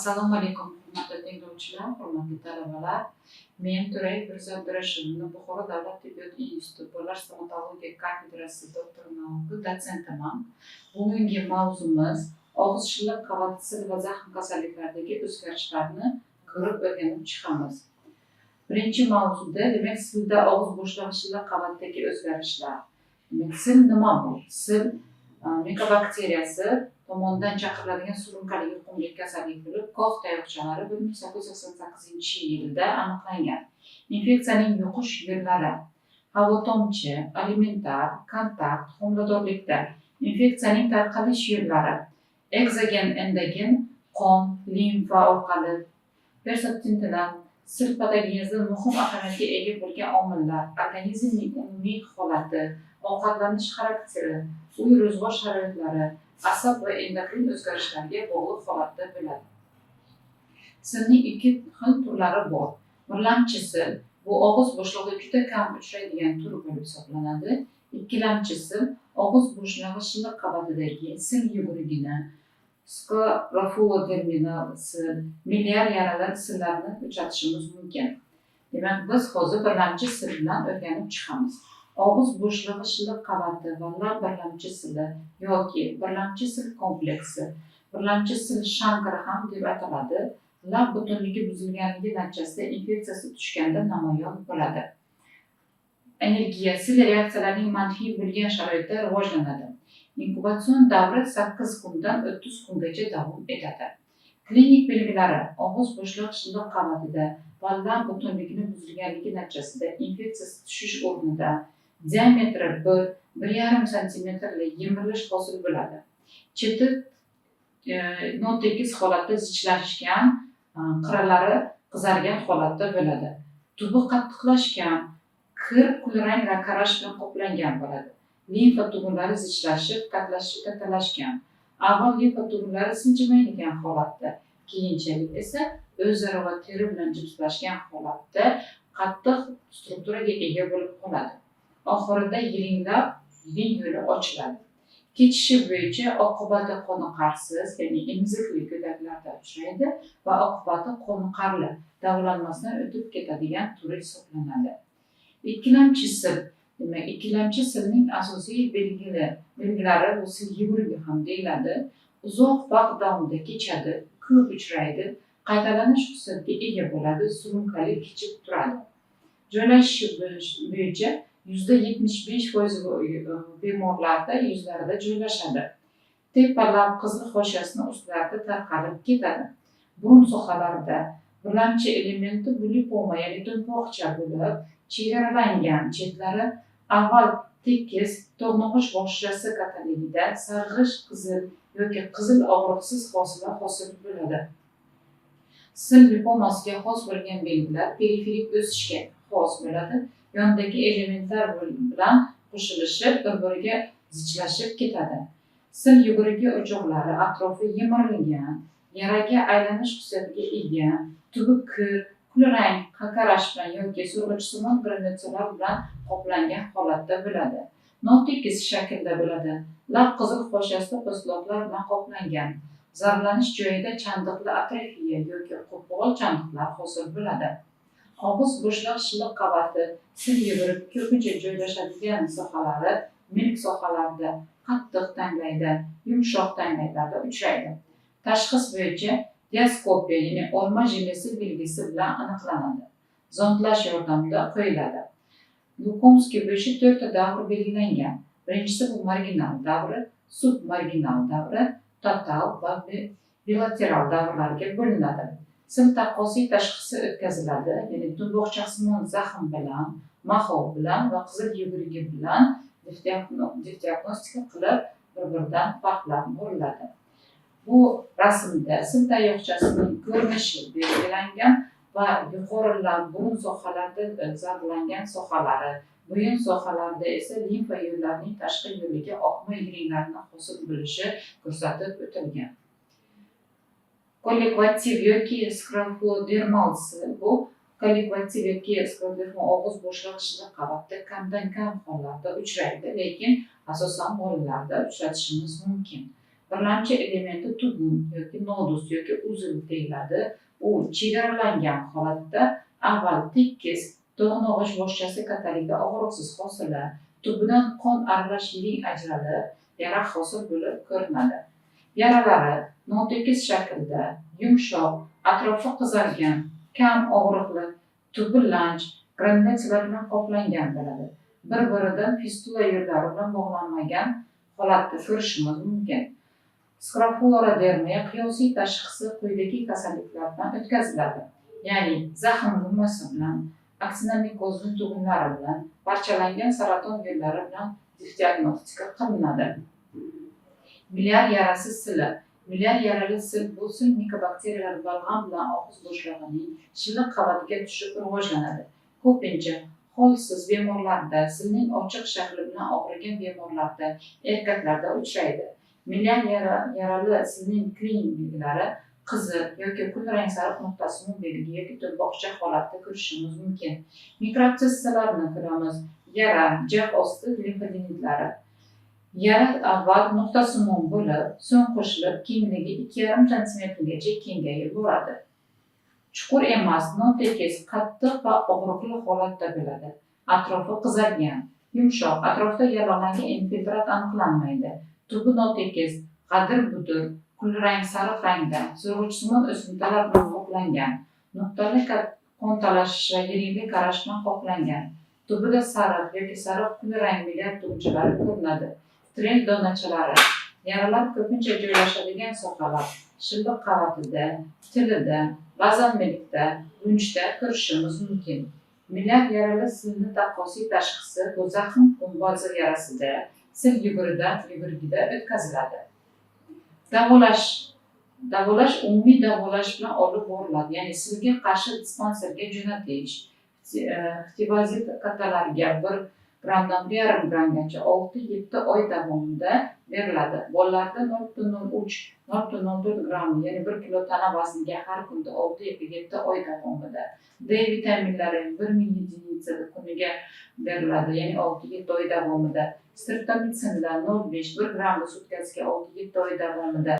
Assalomu alaykum, hurmatli tinglovchilar, hurmatli talabalar. Men Turay Abdurashidovna Buxoro davlat tibbiyot instituti bolalar stomatologiya kafedrasi doktor nauki dotsentiman. Bugungi mavzumiz og'iz shilliq qavati sil va zaxm kasalliklaridagi o'zgarishlarni ko'rib o'rganib chiqamiz. Birinchi mavzuda, demak, silda og'iz bo'shlig'i shilliq qavatidagi o'zgarishlar. Demak, sil nima bu? Sil mikobakteriyasi tomonidan chaqiriladigan surunkali yuqumli kasallik bo'lib, Kox tayoqchalari 1888-yilda aniqlangan. Infeksiyaning yuqish yo'llari: havo tomchi, alimentar, kontakt, homiladorlikda. Infeksiyaning tarqalish yo'llari: ekzogen, endogen, qon, limfa orqali. Perseptintilar sil patogenezida muhim ahamiyatga ega bo'lgan omillar: organizmning umumiy holati, ovqatlanish xarakteri, uy-ro'zg'or sharoitlari, asab va endokrin o'zgarishlarga bog'liq holatda bo'ladi. Silning ikki xil turlari bor. Birlamchi sil bu og'iz bo'shlig'ida juda kam uchraydigan tur bo'lib hisoblanadi. Ikkilamchi sil og'iz bo'shlig'i shilliq qavatidagi sil yugurugini, skrofuloderminal sil, miliar yaralar sillarini uchratishimiz mumkin. Demak, biz hozir birlamchi sil bilan o'rganib chiqamiz. Og'iz bo'shlig'i shilliq qavati va lab birlamchi sili yoki birlamchi sil kompleksi, birlamchi sil shankri ham deb ataladi. Lab butunligi buzilganligi natijasida infeksiyasi tushganda namoyon bo'ladi. Energiya sil reaksiyalarining manfiy bo'lgan sharoitda rivojlanadi. Inkubatsion davri 8 kundan 30 kungacha davom etadi. Klinik belgilari: og'iz bo'shlig'i shilliq qavatida va lab butunligini buzilganligi natijasida infeksiyasi tushish o'rnida diametri 1–1,5 santimetrli yemirilish hosil bo'ladi. Cheti notekis holatda zichlashgan, qirralari qizargan holatda bo'ladi. Tubi qattiqlashgan, kir kulrang rakarash bilan qoplangan bo'ladi. Limfa tubulari zichlashib, kattalashgan. Avval limfa tubulari siljimaydigan holatda, keyinchalik esa o'zaro va teri bilan jipslashgan holatda qattiq strukturaga ega bo'lib qoladi. Oxirida yilinglab yiling yo'li ochiladi. Kechishi bo'yicha oqibati qoniqarsiz, ya'ni emizikli go'daklarda uchraydi va oqibati qoniqarli, davolanmasdan o'tib ketadigan turi hisoblanadi. Ikkilamchi sil. Demak, ikkilamchi silning asosiy belgilari bu sil yugurugi ham deyiladi. Uzoq vaqt davomida kechadi, ko'p uchraydi, qaytalanish xususiyatiga ega bo'ladi, surunkali kechib turadi. Joylashishi bo'yicha %75% bemorlarda yuzlarida joylashadi. Tepa lab qizil hoshiyasining ustlarida tarqalib ketadi. Burun sohalarida birlamchi elementi bu lipoma, ya'ni to'mpoqcha bo'lib, chegaralangan, chetlari avval tekis, to'g'nog'ich hoshiyasi kattaligida sarg'ish qizil yoki qizil og'riqsiz hosila hosil bo'ladi. Sil lipomasiga xos bo'lgan belgilar periferik o'sishga xos bo'ladi. Yondagi elementlar bilan qo'shilishib, bir-biriga zichlashib ketadi. Sil yugurugi o'choqlari atrofi yemirilgan, yaraga aylanish xususiyatiga ega, tubi kir, kulrang, qakarash bilan yoki surg'ichsimon granulyatsiyalar bilan qoplangan holatda bo'ladi. Notekis shaklda bo'ladi. Lab qizil hoshiyasida postloqlar bilan qoplangan. Zararlanish joyida chandiqli atrofiya yoki qo'pol chandiqlar hosil bo'ladi. Og'iz bo'shlig'i shilliq qavati sil yugurugi ko'pincha joylashadigan sohalari milk sohalarida, qattiq tanglayda, yumshoq tanglaylarda uchraydi. Tashxis bo'yicha diaskopiya, ya'ni olma jilisi belgisi bilan aniqlanadi. Zondlash yordamida qo'yiladi. Lukomskiy bo'yicha 4 ta davr belgilangan. Birinchisi bu marginal davri, submarginal davri, total va bilateral davrlarga bo'linadi. Sil taqqosiy tashxisi o'tkaziladi, ya'ni to'mpoqchasimon zaxm bilan, mahov bilan va qizil yugurugi bilan diagnostika qilib, bir-biridan farqlab ko'riladi. Bu rasmda sil tayoqchasining ko'rinishi belgilangan va yuqori lab burun sohalarida zararlangan sohalari, bo'yin sohalarida esa limfa yo'llarining tashqi yo'liga oqma yiringlarni hosil bo'lishi ko'rsatib o'tilgan. Kollektiv yoki skrofulodermal sil bu kollektiv yoki skrofulodermal og'iz bo'shlig'i shilliq qavatda kamdan kam hollarda uchraydi, lekin asosan bolalarda uchratishimiz mumkin. birlamchi elementi tugun yoki nodus yoki uzun deyiladi. U chegaralangan holatda avval tekis to'g'nog'ish boshchasi kattaligida og'riqsiz hosillar, tubidan qon aralash yiring ajralib, yara hosil bo'lib ko'rinadi. Yaralari notekis shaklda, yumshoq, atrofi qizargan, kam og'riqli, tubi lanj, granulyatsiyalar bilan qoplangan bo'ladi. Bir-biridan fistula yo'llari bilan bog'lanmagan holatda ko'rishimiz mumkin. Skrofulorodermiya qiyosiy tashxisi quyidagi kasalliklar bilan o'tkaziladi. Ya'ni zaxm gummasi bilan, aksinomikozni tugunlari bilan, parchalangan saraton yo'llari bilan diagnostika qilinadi. Milyar yarasi sili. Milyar yarali sil bu sil mikobakteriyalar balg'am bilan og'iz bo'shlig'ining shilliq qavatiga tushib rivojlanadi. Ko'pincha holsiz bemorlarda, silning ochiq shakli bilan og'rigan bemorlarda, erkaklarda uchraydi. Milyar yarali silning klinik belgilari qizil yoki kulrang sariq nuqtasimon belgi yoki to'lboqcha holatda ko'rishimiz mumkin. Mikrotsissalarni ko'ramiz. Yara, jag osti limfodenidlari. Yara avval nuqtasimon bo'lib, so'ng qo'shilib, kengligi 2,5 sm-gacha kengayib boradi. Chuqur emas, notekis, qattiq va og'riqli holatda bo'ladi. Atrofi qizargan, yumshoq, atrofda yaralangan infiltrat aniqlanmaydi. Tubi notekis, g'adir-budir, kulrang sariq rangda, so'rg'ichsimon o'simtalar bilan qoplangan, nuqtali qon talashish va yiringli qarash bilan qoplangan. Tubida sariq yoki sariq kulrang milyar tugunchalar ko'rinadi. Tren donachalari. Yaralar ko'pincha joylashadigan sohalar shilliq qavatida, tilida, ba'zan milkda, lunjda ko'rishimiz mumkin. Milyar yarali silni taqqosiy tashxisi bu zaxm gumbozi yarasida, sil yugurigida o'tkaziladi. Davolash umumiy davolash bilan olib boriladi. Ya'ni silga qarshi dispanserga jo'natish. Xtivazid kattalariga 1 grammdan 1,5 grammgacha 6-7 oy davomida beriladi. Bolalarda 0,03-0,04 gramm, ya'ni 1 kilo tana vazniga har kunda 6-7 oy davomida. D vitaminlari 1000 единицада kuniga beriladi, ya'ni 6-7 oy davomida. Streptomycinlar 0,5-1 gramm sutkasiga 6-7 oy davomida.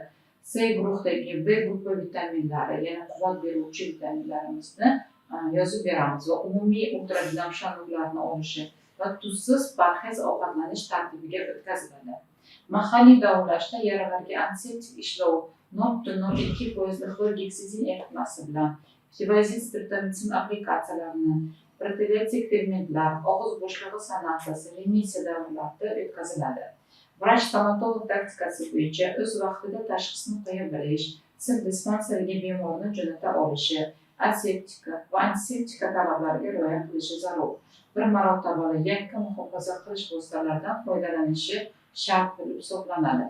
C guruhdagi B guruhi vitaminlari, ya'ni quvvat beruvchi vitaminlarimizni yozib beramiz va umumiy ultradinamshanliklarni olishi va tuzsiz parhez ovqatlanish tartibiga o'tkaziladi. Mahalliy davolashda yaralarga antiseptik ishlov 0,02% xlorgeksidin eritmasi bilan xtivazid streptomycin applikatsiyalarini, profilaksik fermentlar, og'iz bo'shlig'i sanatsiyasi, remissiya davrlarida o'tkaziladi. Vrach-stomatolog taktikasi bo'yicha o'z vaqtida tashxisni qo'ya bilish, sil dispanseriga bemorni jo'nata olishi, aseptika va antiseptika talablariga rioya qilishi zarur. Bir marotabali yakka muhofaza qilish vositalaridan foydalanishi shart bo'lib hisoblanadi.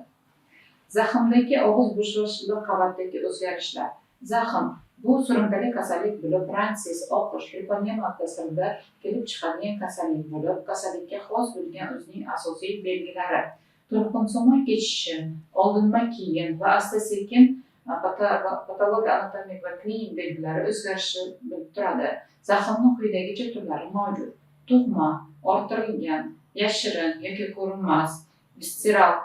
Zaxmdagi og'iz bo'shlig'i shilliq qavatdagi o'zgarishlar. Zaxm bu surunkali kasallik bo'lib, ransiz, oqish, peritoneum ta'sirida kelib chiqadigan kasallik bo'lib, kasallikka xos bo'lgan o'zining asosiy belgilari: to'lqinsimon kechishi, oldinma keyin va asta-sekin patolog anatomik va klinik belgilari o'zgarishi bo'lib turadi. Zaxmning quyidagicha turlari mavjud: tug'ma, orttirilgan, yashirin yoki ko'rinmas, visceral.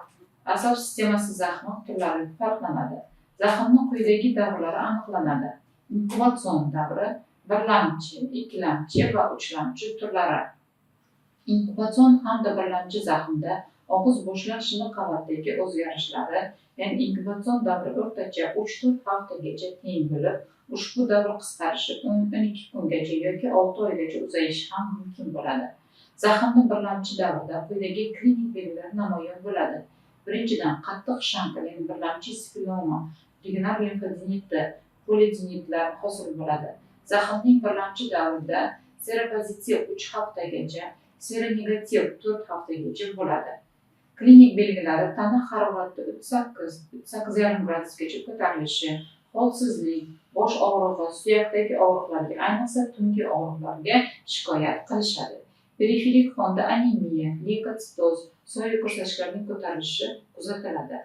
Asab sistemasi zaxmi turlari farqlanadi. Zaxmning quyidagi davrlari aniqlanadi: inkubatsion davri, birlamchi, ikkilamchi va uchlamchi turlari. Inkubatsion hamda birlamchi zaxmda og'iz bo'shliq shilliq qavatdagi o'zgarishlari, ya'ni inkubatsion davri o'rtacha 3-4 haftagacha teng bo'lib, ushbu davr qisqarishi 12 kungacha yoki 6 oygacha uzayishi ham mumkin bo'ladi. Zaxmning birlamchi davrida quyidagi klinik belgilar namoyon bo'ladi. Birinchidan, qattiq shankar, ya'ni birlamchi spiloma, regional limfodenitda, polidenitlar hosil bo'ladi. Zaxmning birlamchi davrida seropozitiv 3 haftagacha, seronegativ 4 haftagacha bo'ladi. Klinik belgilari tana harorati 38,5 gradusgacha ko'tarilishi, holsizlik, bosh og'rig'i, suyakdagi og'riqlarga, ayniqsa tungi og'riqlarga shikoyat qilishadi. Periferik fonda anemiya, leykositoz, so'yi ko'rsatkichlarning ko'tarilishi kuzatiladi.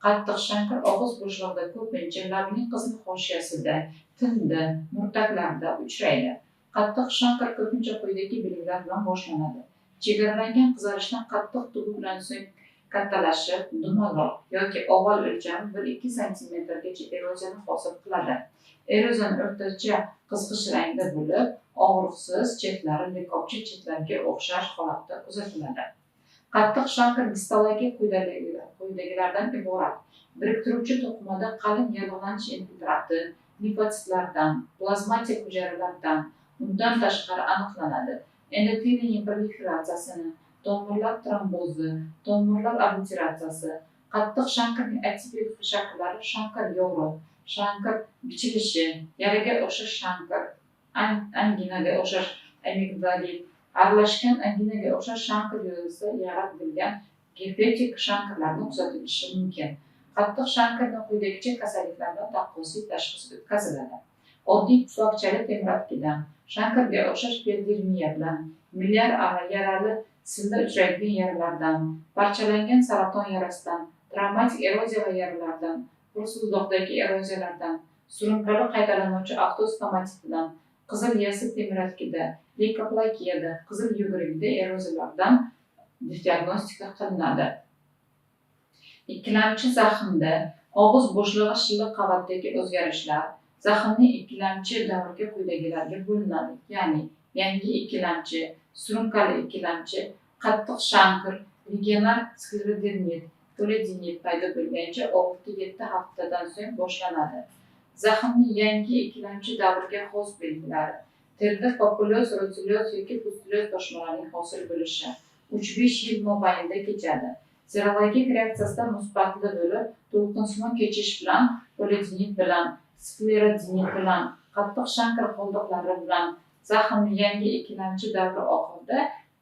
Qattiq shankar og'iz bo'shlig'ida ko'pincha labning qizil hoshiyasida, tilda, murtaklarda uchraydi. Qattiq shankar ko'pincha quyidagi belgilar bilan boshlanadi: chegaralangan qizarishdan qattiq tubi bilan so'ng kattalashib, dumaloq yoki oval o'lchami 1-2 santimetrgacha eroziyani hosil qiladi. Erozion o'rtacha qizg'ish rangda bo'lib, og'riqsiz, chetlari likopcha chetlarga o'xshash holatda kuzatiladi. Qattiq shankr gistologiya quyidagilardan iborat. Biriktiruvchi to'qimada qalin yallig'lanish infiltrati limfositlardan, plazmatik hujayralardan, undan tashqari aniqlanadi. Endoteliy proliferatsiyasini, tomirlar trombozi, tomirlar obliteratsiyasi, qattiq shankrning atipik shakllari shankr yog'ri, shankr bichilishi, yaraga o'xshash shankr, anginaga o'xshash amigdalit, aralashgan anginaga o'xshash shankr yuzasida yaratilgan gepetik shankrlarni kuzatilishi mumkin. Qattiq shankrning quyidagicha kasalliklardan taqqosiy tashxis o'tkaziladi. Oddiy pufakchali temiratkidan, shankrga o'xshash peldermiya bilan, milyar yarali silda uchraydigan yaralardan, parchalangan saraton yarasidan, travmatik eroziya va yaralardan, pulsuzliqdagi eroziyalardan, surunkali qaytalanuvchi avtostomatitdan, qizil yassi temiratkida, leykoplakiyada, qizil yugurigida eroziyalardan diagnostika qilinadi. Ikkilamchi zaxmda og'iz bo'shlig'i shilliq qavatdagi o'zgarishlar zaxmning ikkilamchi davriga quyidagilarga bo'linadi. Ya'ni yangi ikkilamchi, surunkali ikkilamchi, qattiq shankr, regional sklerodermit, polidenit paydo bo'lgancha 6-7 haftadan so'ng boshlanadi. Zaxmning yangi ikkilamchi davriga xos belgilari: terida papulyoz, rotulyoz yoki pustulyoz toshmalarining hosil bo'lishi 3-5 yil mobaynida kechadi. Serologik reaksiyasida musbatli bo'lib, to'lqinsimon kechish bilan, polidenit bilan, sklerodenit bilan, qattiq shankr qoldiqlari bilan zaxmning yangi ikkilamchi davri oxirida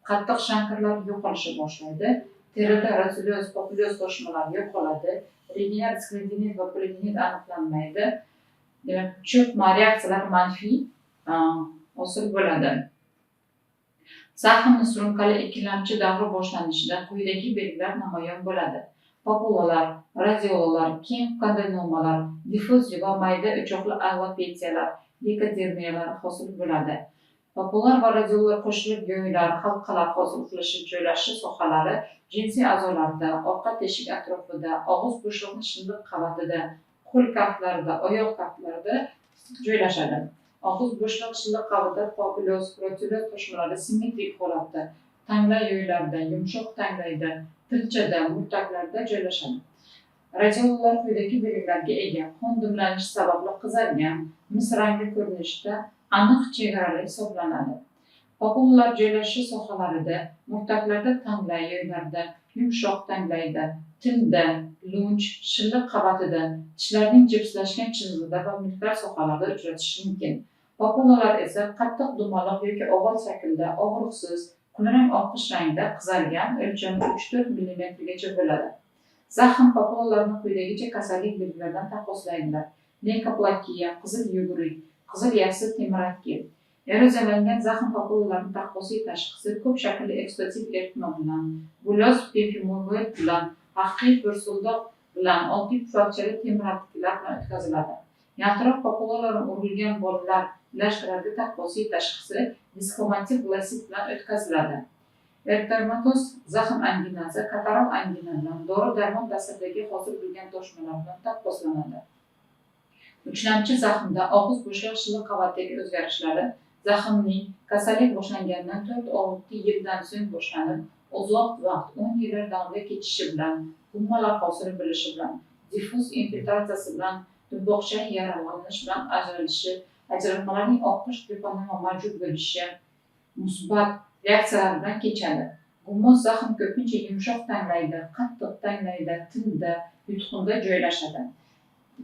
qattiq shankrlar yo'qolisha boshlaydi. Terida rotulyoz, papulyoz toshmalari yo'qoladi. Regional sklerodenit va polidenit aniqlanmaydi. Demak, cho'kma reaksiyalar manfiy hosil bo'ladi. Zaxmning surunkali ikkilamchi davri boshlanishida quyidagi belgilar namoyon bo'ladi. Papulalar, radiolalar, keng kondinomalar, diffuz va mayda o'choqli alopesiyalar, leykodermiyalar hosil bo'ladi. Papular va radiolar qo'shilib yoylar, halqalar hosil qilishi joylashish sohalari jinsiy a'zolarda, orqa teshik atrofida, og'iz bo'shlig'ining shilliq qavatida, qo'l kaftlarida, oyoq kaftlarida joylashadi. Og'iz bo'shlig'i shilliq qavatida papulyoz, rotulyoz toshmalari simmetrik holatda, tangla yoylarda, yumshoq tanglayda, tilchada, murtaklarda joylashadi. Radiolalar quyidagi belgilarga ega: qon dimlanishi sababli qizargan, mis rangli ko'rinishda, aniq chegarali hisoblanadi. Papulalar joylashish sohalarida, murtaklarda, tangla yoylarda, yumshoq tanglayda, tilda, lunj, shilliq qavatida, tishlarning jipslashgan chizig'ida va milklar sohalarida uchratish mumkin. Papulalar esa qattiq dumaloq yoki oval shaklda, og'riqsiz, kulrang oqish rangda qizargan, o'lchami 3-4 mm bo'ladi. Zaxm papulalarni quyidagicha kasallik belgilaridan taqqoslaydilar: leykoplakiya, qizil yugurik, qizil yassi temiratki. Eroziyalangan zaxm papulalarning taqqosiy tashxisi ko'p shaklli eksudativ eritma bilan, bulyoz pempimoid bilan, haqiqiy pursuldoq bilan, oddiy pufakchali temiratkilar bilan o'tkaziladi. Yaltiroq papulalarni urilgan bolalar ilashtiradi taqqosiy tashxisi diskomativ blasit bilan o'tkaziladi. Eritematoz zaxm anginasi kataral angina bilan, dori-darmon ta'siridagi hosil bo'lgan toshmalar bilan taqqoslanadi. Uchlamchi zaxmda og'iz bo'shlig'i shilliq qavatdagi o'zgarishlari zaxmning kasallik boshlanganidan 4-6 yildan so'ng boshlanib, uzoq vaqt 10 yillar davomida kechishi bilan, gummalar hosil bo'lishi bilan, diffuz infiltratsiyasi bilan, dumboqchali yaralanish bilan ajralmalarning oqish deponema mavjud bo'lishi, musbat reaksiyalar bilan kechadi. Gummoz zaxm ko'pincha yumshoq tanglayda, qattiq tanglayda, tilda, yutqunda joylashadi.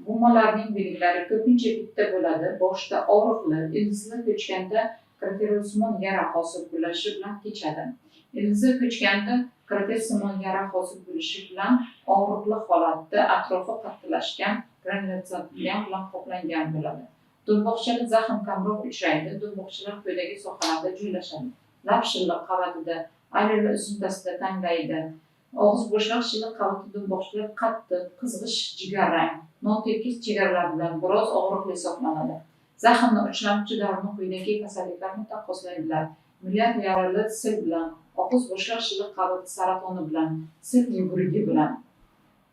Gummalarning belgilari ko'pincha bitta bo'ladi. Boshda og'riqli, ildizli ko'chganda kratersimon yara hosil bo'lishi bilan kechadi. Ildizi ko'chganda kratersimon yara hosil bo'lishi bilan og'riqli holatda atrofi qattiqlashgan, granulyatsiya bilan qoplangan bo'ladi. Dumboqchali zaxm kamroq uchraydi. Dumboqchalar quyidagi sohalarda joylashadi: lab shilliq qavatida, alveolar o'simtasida, tanglayda. Og'iz bo'shlig'i shilliq qavatida dumboqchalar qattiq, qizg'ish jigarrang, notekis chegaralar bilan biroz og'riqli hisoblanadi. Zaxmning uchlamchi davrini quyidagi kasalliklarni taqqoslaydilar: milyar yarali sil bilan, og'iz bo'shliq shilliq qavati saratoni bilan, sil yugurigi bilan.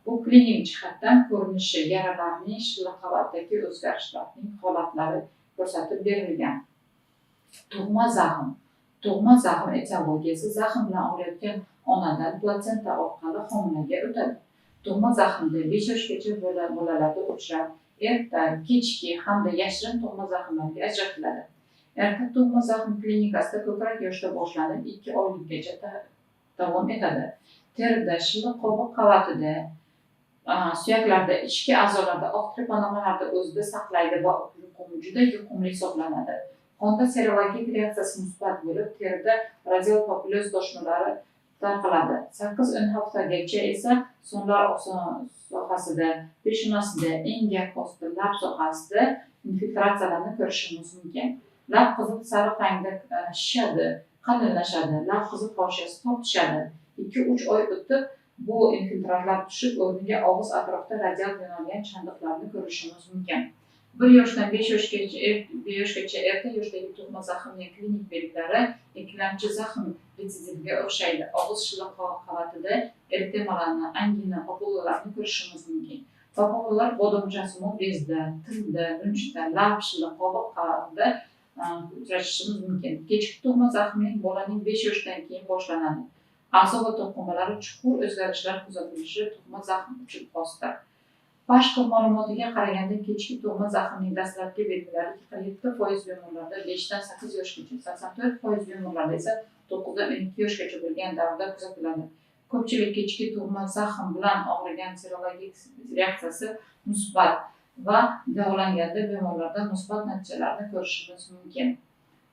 Bu klinik jihatdan ko'rinishi, yaralarning shilliq qavatdagi o'zgarishlarning holatlari ko'rsatib berilgan. Tug'ma zaxm. Tug'ma zaxm etiologiyasi zaxm bilan og'riyotgan onadan platsenta orqali homilaga o'tadi. Tug'ma zaxmda 5 yoshgacha bolalarda uchrab, erta, kechki hamda yashirin tug'ma zaxmlarga ajratiladi. Erta tug'ma zaxm klinikasida ko'krak yoshida boshlanib 2 oylikgacha davom etadi. Terida, shilliq qobiq qavatida, suyaklarda, ichki a'zolarda, oq trepanomalarda o'zida saqlaydi va juda yuqumli hisoblanadi. Qonda serologik reaksiyasi musbat bo'lib, terida radial populyaz toshmalari tarqaladi. 8-10 haftagacha esa sonlar sohasida, peshonasida, engak osti, lab sohasida infiltratsiyalarni ko'rishimiz mumkin. Lab qizil sariq rangda shishadi, qalinlashadi, lab qizil hoshiyasi tortishadi. 2-3 oy o'tib bu infiltratlar tushib, o'rniga og'iz atrofida radial yo'nalgan chandiqlarni ko'rishimiz mumkin. 1 yoshdan 5 yoshgacha erta yoshdagi tug'ma zaxmning klinik belgilari ikkilamchi zaxm retsidiviga o'xshaydi. Og'iz shilliq qavatida eritemalarni, angina, papulalarni ko'rishimiz mumkin. Papulalar bodomchasimon bezda, tilda, lunjda, lab shilliq qobiq qavatida uchrashimiz mumkin. Kechki tug'ma zaxmning bolaning 5 yoshdan keyin boshlanadi. A'zo va to'qimalarda chuqur o'zgarishlar kuzatilishi tug'ma zaxm uchun xosdir. Pashko ma'lumotiga qaraganda, kechki tug'ma zaxmning dastlabki belgilari 47% bemorlarda 5 dan 8 yoshgacha, 84% bemorlarda esa 9 dan 12 yoshgacha bo'lgan davrda kuzatiladi. Ko'pchilik kechki tug'ma zaxm bilan og'rigan serologik reaksiyasi musbat va davolanganda bemorlarda musbat natijalarni ko'rishimiz mumkin.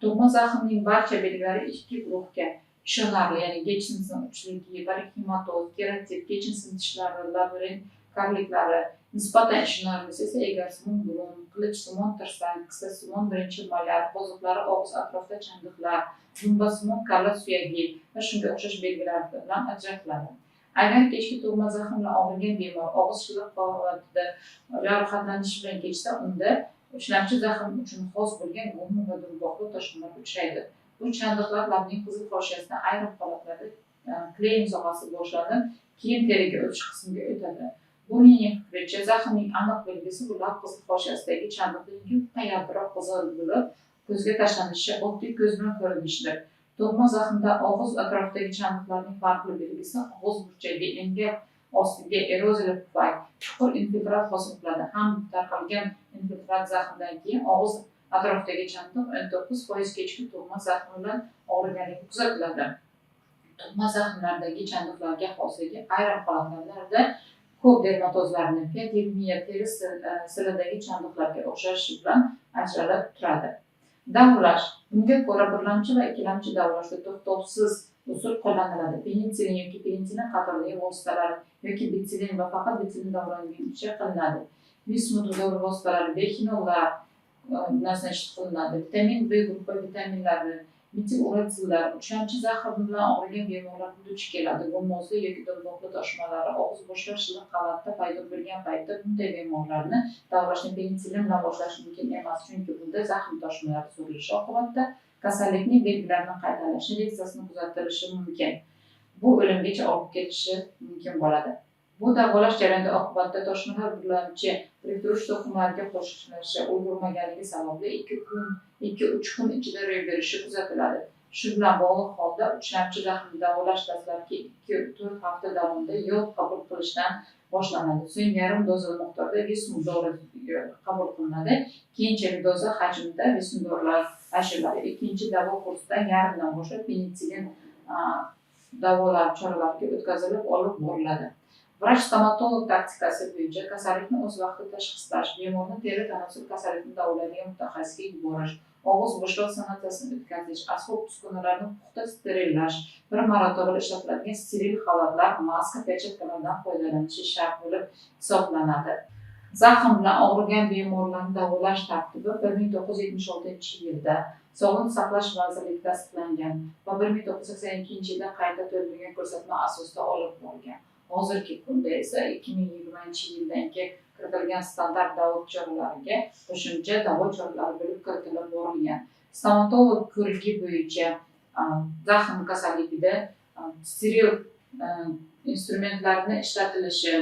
Tug'ma zaxmning barcha belgilari ikki guruhga ishonarli, ya'ni Getchensning uchligi, parikimatoz, keratit, Getchensin tishlari, labirint karliklari, nisbatan ishonarlisi esa egarsimon burun, qilichsimon tirsak, qissasimon birinchi molar, qoziqlari og'iz atrofida chandiqlar, zumbasimon kalla suyagi va shunga o'xshash belgilar bilan ajratiladi. Agar kechki tug'ma zaxm bilan og'rigan bemor og'iz shilliq qavatida jarohatlanish bilan kechsa, unda ishlamchi zaxm uchun xos bo'lgan g'um va durboqli toshmalar uchraydi. Bu chandiqlar labning qizil hoshiyasida ayrim holatlarda kleyin sohasi boshlanib, keyin teriga o'tish qismiga o'tadi. Buning fikricha, zaxmning aniq belgisi bu lab qizil hoshiyasidagi chandiqning yupqa yaltiroq qizil bo'lib, ko'zga tashlanishi, oddiy ko'z bilan ko'rinishidir. Tug'ma zaxmda og'iz atrofidagi chandiqlarning farqli belgisi og'iz burchagi, engak ostiga eroziya tufayli chuqur infiltrat hosil qiladi. Ham tarqalgan infiltrat zaxmdan keyin og'iz atrofidagi chandiq 19% kechki tug'ma zaxm bilan og'riganligi kuzatiladi. Tug'ma zaxmlardagi chandiqlarga xosligi ayrim holatlarda ko'p dermatozlarni pedilmiya teri silidagi chandiqlarga o'xshashi bilan ajralib turadi. Davolash. Bunga ko'ra birlamchi va ikkilamchi davolashda to'xtovsiz usul qo'llaniladi. Penitsilin yoki penitsilin qatorli vositalar yoki betsilin va faqat betsilin davolanishi qilinadi. Bismut dori vositalari, bexinollar qilinadi. Vitamin B guruhi vitaminlari, metil uretsillar, uchlamchi zaxm bilan og'rigan bemorlar duch keladi. G'umozli yoki durboqli toshmalari og'iz bo'shliq shilliq qavatida paydo bo'lgan paytda bunday bemorlarni davolashni penitsilin bilan boshlash mumkin emas, chunki bunda zaxm toshmalari so'rilishi oqibatida kasallikning belgilarini qaytarishi reaksiyasini kuzatilishi mumkin. Bu o'limgacha olib kelishi mumkin bo'ladi. Bu davolash jarayoni oqibatida toshmalar birlamchi biriktirish to'qimalariga qo'shilishi ulgurmaganligi sababli 2-3 kun ichida ro'y berishi kuzatiladi. Shu bilan bog'liq holda uchlamchi zaxmni davolash dastlabki 2-4 hafta davomida yod qabul qilishdan boshlanadi. So'ng yarim doza miqdorda Vismut dori qabul qilinadi. Keyinchalik doza hajmida Vismut dorilar ajratiladi. Ikkinchi davo kursidan yarimdan boshlab penitsilin davolar choralarga o'tkazilib olib boriladi. Vrach-stomatolog taktikasi bo'yicha kasallikni o'z vaqtida tashxislash, bemorni teri tanazzul kasallikni davolaydigan mutaxassisga yuborish, og'iz bo'shliq sanatsiyasini o'tkazish, asbob-uskunalarni puxta sterillesh, bir marotaba ishlatiladigan steril xalatlar, maska, perchatkalardan foydalanishi shart bo'lib hisoblanadi. Zaxm bilan og'rigan bemorlarni davolash tartibi 1976-yilda Sog'liqni saqlash vazirligi tasdiqlangan va 1982-yilda qayta to'ldirilgan ko'rsatma asosida olib borilgan. Hozirgi kunda esa 2020-yildan kiritilgan standart davo choralariga qo'shimcha davo choralari bo'lib kiritilib borilgan. Stomatolog ko'rigi bo'yicha zaxm kasalligida steril instrumentlarni ishlatilishi,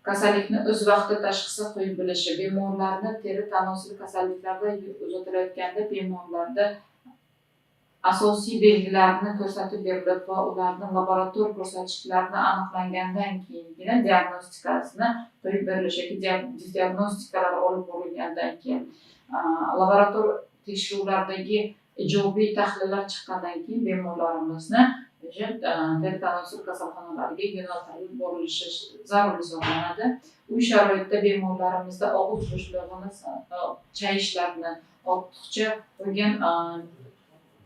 kasallikni o'z vaqtida tashxisi qo'yib bilishi, bemorlarni teri tanosil kasalliklarda uzatilayotganda bemorlarda asosiy belgilarini ko'rsatib berilib va ularni laborator ko'rsatkichlarni aniqlangandan keyingina diagnostikasini qo'yib berilishi yoki diagnostikalar olib borilgandan keyin laborator tekshiruvlardagi ijobiy tahlillar chiqqandan keyin bemorlarimizni teri tanosil kasalxonalariga yo'naltirib borilishi zarur hisoblanadi. Uy sharoitida bemorlarimizda og'iz bo'shlig'ini, chayishlarni, ortiqcha qo'ygan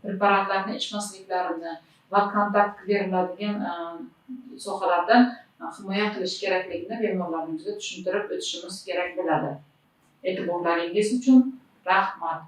preparatlarni ichmasliklarini va kontakt beriladigan sohalardan himoya qilish kerakligini bemorlarimizga tushuntirib o'tishimiz kerak bo'ladi. E'tiborlaringiz uchun rahmat.